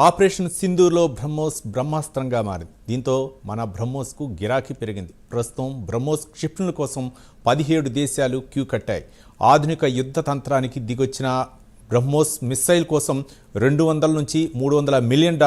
Operation సింధూర్లో BrahMos బ్రహ్మాస్త్రంగా మారింది. దీంతో మన బ్రహ్మోస్కు గిరాకీ పెరిగింది. ప్రస్తుతం బ్రహ్మోస్ క్షిపణుల కోసం 17 దేశాలు క్యూ కట్టాయి. ఆధునిక యుద్ధ తంత్రానికి దిగొచ్చిన బ్రహ్మోస్ మిస్సైల్ కోసం $200 నుంచి $300 మిలియన్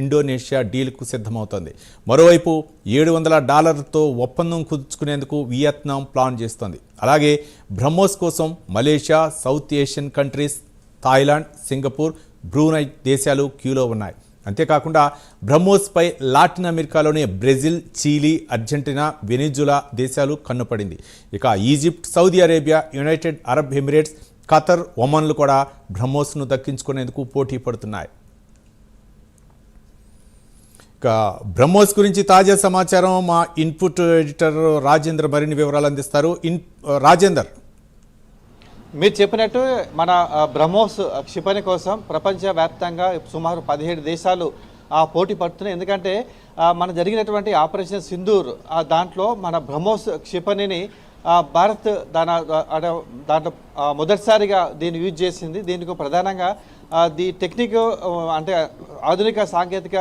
ఇండోనేషియా డీల్కు సిద్ధమవుతోంది. మరోవైపు $700తో ఒప్పందం కుదుర్చుకునేందుకు వియత్నాం ప్లాన్ చేస్తోంది. అలాగే బ్రహ్మోస్ కోసం Malaysia, South Asian countries, Thailand, Singapore, Brunei దేశాలు క్యూలో ఉన్నాయి. అంతేకాకుండా బ్రహ్మోస్పై లాటిన్ అమెరికాలోని బ్రెజిల్, చిలీ, అర్జెంటీనా, వెనిజులా దేశాలు కన్నుపడింది. ఇక Egypt, Saudi Arabia, United Arab Emirates, Qatar, ఒమన్లు కూడా బ్రహ్మోస్ను దక్కించుకునేందుకు పోటీ పడుతున్నాయి. ఇక బ్రహ్మోస్ గురించి తాజా సమాచారం మా ఇన్పుట్ ఎడిటర్ రాజేందర్ మరిన్ని వివరాలు అందిస్తారు. రాజేందర్, మీరు చెప్పినట్టు మన బ్రహ్మోస్ క్షిపణి కోసం ప్రపంచవ్యాప్తంగా సుమారు 17 దేశాలు పోటీ పడుతున్నాయి. ఎందుకంటే మన జరిగినటువంటి ఆపరేషన్ సింధూర్ దాంట్లో మన బ్రహ్మోస్ క్షిపణిని భారత్ దాంట్లో మొదటిసారిగా దీన్ని యూజ్ చేసింది. దీనికి ప్రధానంగా టెక్నిక్ అంటే ఆధునిక సాంకేతిక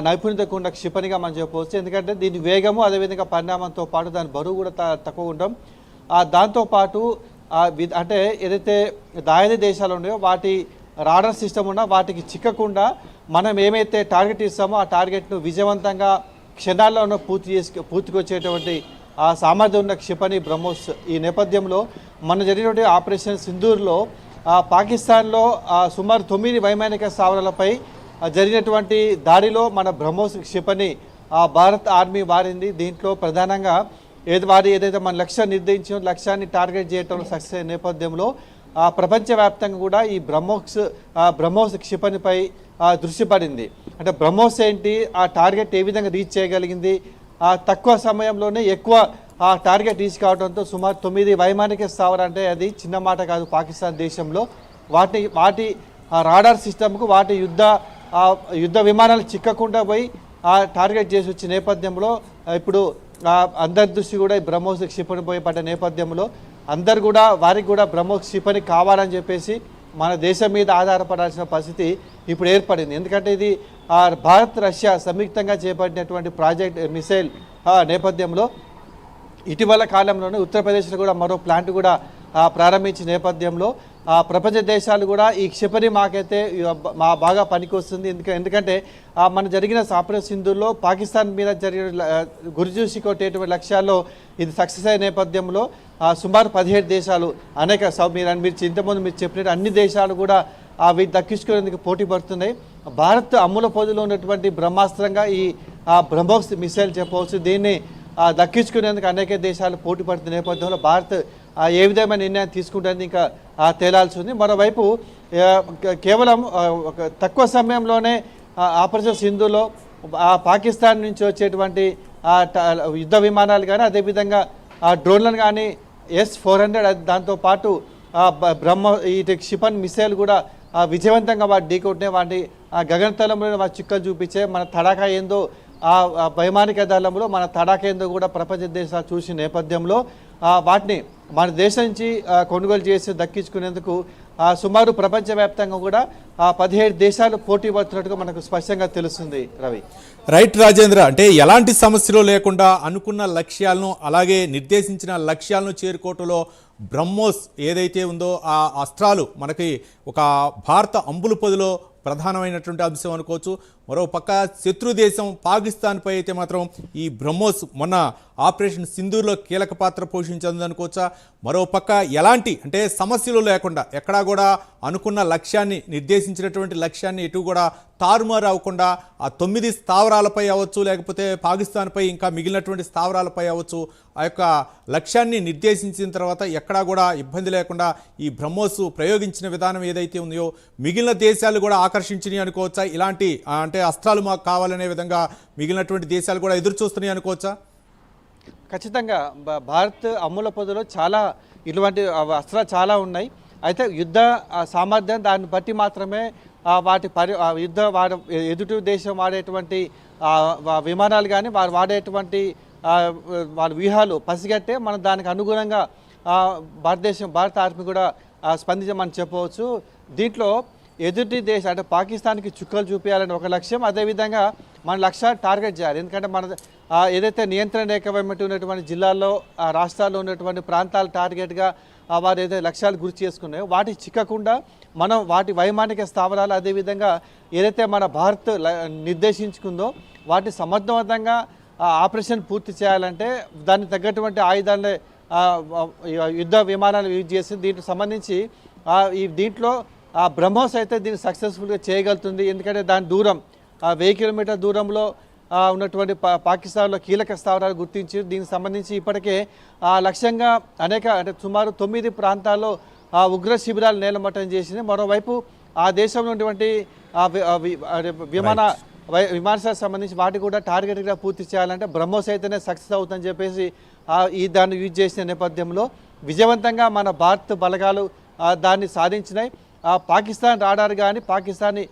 నైపుణ్యతకు ఉన్న క్షిపణిగా మనం చెప్పవచ్చు. ఎందుకంటే దీని వేగము అదేవిధంగా పరిణామంతో పాటు దాని బరువు కూడా తక్కువ ఉండడం, దాంతోపాటు అంటే ఏదైతే దాయాది దేశాలు ఉన్నాయో వాటి రాడార్ సిస్టమ్ ఉన్నా వాటికి చిక్కకుండా మనం ఏమైతే టార్గెట్ ఇస్తామో ఆ టార్గెట్ను విజయవంతంగా క్షణాల్లోనూ పూర్తికి వచ్చేటువంటి సామర్థ్యం ఉన్న క్షిపణి బ్రహ్మోస్. ఈ నేపథ్యంలో మన జరిగినటువంటి ఆపరేషన్ సింధూర్లో పాకిస్తాన్లో సుమారు 9 వైమానిక స్థావరాలపై జరిగినటువంటి దాడిలో మన బ్రహ్మోస్ క్షిపణి భారత్ ఆర్మీ వారింది. దీంట్లో ప్రధానంగా ఏదైతే మన లక్ష్యాన్ని నిర్దేశించిన లక్ష్యాన్ని టార్గెట్ చేయడంలో సక్సెస్ నేపథ్యంలో ప్రపంచవ్యాప్తంగా కూడా ఈ బ్రహ్మోస్ క్షిపణిపై దృష్టి పడింది. అంటే బ్రహ్మోస్ ఏంటి, ఆ టార్గెట్ ఏ విధంగా రీచ్ చేయగలిగింది, తక్కువ సమయంలోనే ఎక్కువ టార్గెట్ రీచ్ కావడంతో సుమారు 9 వైమానిక స్థావరాలు, అంటే అది చిన్న మాట కాదు పాకిస్తాన్ దేశంలో, వాటి రాడార్ సిస్టమ్కు వాటి యుద్ధ విమానాలు చిక్కకుండా పోయి టార్గెట్ చేసి వచ్చిన నేపథ్యంలో ఇప్పుడు అందరి దృష్టి కూడా ఈ బ్రహ్మోస్ క్షిపణి పోయి పడ్డ నేపథ్యంలో అందరు కూడా వారికి కూడా బ్రహ్మోస్ క్షిపణి కావాలని చెప్పేసి మన దేశం మీద ఆధారపడాల్సిన పరిస్థితి ఇప్పుడు ఏర్పడింది. ఎందుకంటే ఇది భారత్, రష్యా సంయుక్తంగా చేపట్టినటువంటి ప్రాజెక్ట్ మిసైల్ నేపథ్యంలో ఇటీవల కాలంలోనే ఉత్తరప్రదేశ్లో కూడా మరో ప్లాంట్ కూడా ప్రారంభించిన నేపథ్యంలో ప్రపంచ దేశాలు కూడా ఈ క్షిపణి మాకైతే బాగా పనికొస్తుంది. ఎందుకంటే మన జరిగిన ఆపరేషన్ సింధూర్లో పాకిస్తాన్ మీద జరిగిన గురిచూసి కొట్టేటువంటి లక్ష్యాల్లో ఇది సక్సెస్ అయిన నేపథ్యంలో సుమారు 17 దేశాలు మీరు ఇంతకుముందు మీరు చెప్పినట్టు అన్ని దేశాలు కూడా అవి దక్కించుకునేందుకు పోటీ పడుతున్నాయి. భారత్ అమ్ముల పొదిలో ఉన్నటువంటి బ్రహ్మాస్త్రంగా ఈ బ్రహ్మోస్ మిసైల్ చెప్పవచ్చు. దీన్ని దక్కించుకునేందుకు అనేక దేశాలు పోటీ పడుతున్న నేపథ్యంలో భారత్ ఏ విధమైన నిర్ణయం తీసుకుంటుంది ఇంకా తేలాల్సి ఉంది. మరోవైపు కేవలం తక్కువ సమయంలోనే ఆపరేషన్ సింధూర్లో పాకిస్తాన్ నుంచి వచ్చేటువంటి యుద్ధ విమానాలు కానీ అదేవిధంగా డ్రోన్లను కానీ S-400 దాంతోపాటు ఈ క్షిపణి మిసైల్ కూడా విజయవంతంగా వాటి ఢీకొట్టినాయి. వాటి గగనతలంలో వాటి చిక్కలు చూపించే మన తడాకా ఏందో వైమానిక దళంలో మన తడాకా ఏందో కూడా ప్రపంచ దేశాలు చూసిన నేపథ్యంలో వాటిని మన దేశం నుంచి కొనుగోలు చేసి దక్కించుకునేందుకు సుమారు ప్రపంచవ్యాప్తంగా కూడా 17 దేశాలు పోటీ పడుతున్నట్టుగా మనకు స్పష్టంగా తెలుస్తుంది. రవి, రైట్ రాజేంద్ర, అంటే ఎలాంటి సమస్యలు లేకుండా అనుకున్న లక్ష్యాలను అలాగే నిర్దేశించిన లక్ష్యాలను చేరుకోవటంలో బ్రహ్మోస్ ఏదైతే ఉందో ఆ అస్త్రాలు మనకి ఒక భారత అంబుల పొదిలో ప్రధానమైనటువంటి అంశం అనుకోవచ్చు. మరో పక్క శత్రు దేశం పాకిస్తాన్పై అయితే మాత్రం ఈ బ్రహ్మోస్ మొన్న ఆపరేషన్ సింధూర్లో కీలక పాత్ర పోషించింది అనుకోవచ్చా? మరో పక్క ఎలాంటి అంటే సమస్యలు లేకుండా ఎక్కడా కూడా అనుకున్న లక్ష్యాన్ని, నిర్దేశించినటువంటి లక్ష్యాన్ని ఎటు కూడా తారుమారు అవ్వకుండా ఆ 9 స్థావరాలపై అవ్వచ్చు, లేకపోతే పాకిస్తాన్పై ఇంకా మిగిలినటువంటి స్థావరాలపై అవ్వచ్చు, ఆ యొక్క లక్ష్యాన్ని నిర్దేశించిన తర్వాత ఎక్కడా కూడా ఇబ్బంది లేకుండా ఈ బ్రహ్మోస్ ప్రయోగించిన విధానం ఏదైతే ఉందో మిగిలిన దేశాలు కూడా ఆకర్షించినాయి అనుకోవచ్చా? ఇలాంటి అంటే అస్త్రాలు మాకు కావాలనే విధంగా మిగిలినటువంటి దేశాలు కూడా ఎదురు చూస్తున్నాయి అనుకోవచ్చా? ఖచ్చితంగా భారత్ అమ్ముల పొదిలో చాలా ఇటువంటి అస్త్రాలు చాలా ఉన్నాయి. అయితే యుద్ధ సామర్థ్యం దాన్ని బట్టి మాత్రమే వాటి ఎదుటి దేశం వాడేటువంటి విమానాలు కానీ వారు వాడేటువంటి వాళ్ళ వ్యూహాలు పసిగట్టే మనం దానికి అనుగుణంగా భారత ఆర్మీ కూడా స్పందించమని చెప్పవచ్చు. దీంట్లో ఎదుటి దేశం అంటే పాకిస్తాన్కి చుక్కలు చూపించాలని ఒక లక్ష్యం, అదేవిధంగా మన లక్ష్యాన్ని టార్గెట్ చేయాలి. ఎందుకంటే మన ఏదైతే నియంత్రణ రేఖ వెంబడి ఉన్నటువంటి జిల్లాల్లో రాష్ట్రాల్లో ఉన్నటువంటి ప్రాంతాలు టార్గెట్గా వారు ఏదైతే లక్ష్యాలు గురి చేసుకున్నాయో వాటికి చిక్కకుండా మనం వాటి వైమానిక స్థావరాలు అదేవిధంగా ఏదైతే మన భారత్ నిర్దేశించుకుందో వాటి సమర్థవంతంగా ఆపరేషన్ పూర్తి చేయాలంటే దానికి తగ్గటువంటి ఆయుధాలే యుద్ధ విమానాలు యూజ్ చేసి దీనికి సంబంధించి దీంట్లో బ్రహ్మోస్ అయితే దీన్ని సక్సెస్ఫుల్గా చేయగలుగుతుంది. ఎందుకంటే దాని దూరం 1000 కిలోమీటర్ దూరంలో ఉన్నటువంటి పాకిస్తాన్లో కీలక స్థావరాలు గుర్తించి దీనికి సంబంధించి ఇప్పటికే లక్ష్యంగా అనేక అంటే సుమారు 9 ప్రాంతాల్లో ఉగ్ర శిబిరాలు నేలమట్టం చేసింది. మరోవైపు ఆ దేశంలో ఉన్నటువంటి విమానాలకు సంబంధించి వాటి కూడా టార్గెట్గా పూర్తి చేయాలంటే బ్రహ్మోస్ అయితేనే సక్సెస్ అవుతుందని చెప్పేసి దాన్ని యూజ్ చేసిన నేపథ్యంలో విజయవంతంగా మన భారత్ బలగాలు దాన్ని సాధించినాయి. పాకిస్తాన్ రాడార్ కానీ పాకిస్తానీ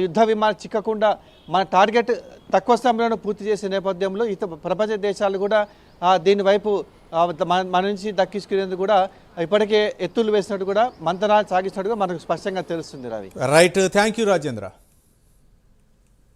యుద్ధ విమానం చిక్కకుండా మన టార్గెట్ తక్కువ సమయంలో పూర్తి చేసే నేపథ్యంలో ప్రపంచ దేశాలు కూడా దీని వైపు మన నుంచి దక్కించుకునేందుకు కూడా ఇప్పటికే ఎత్తులు వేసినట్టు కూడా మంతనాలు సాగిస్తున్నట్టుగా మనకు స్పష్టంగా తెలుస్తుంది. Ravi right, thank you Rajendra.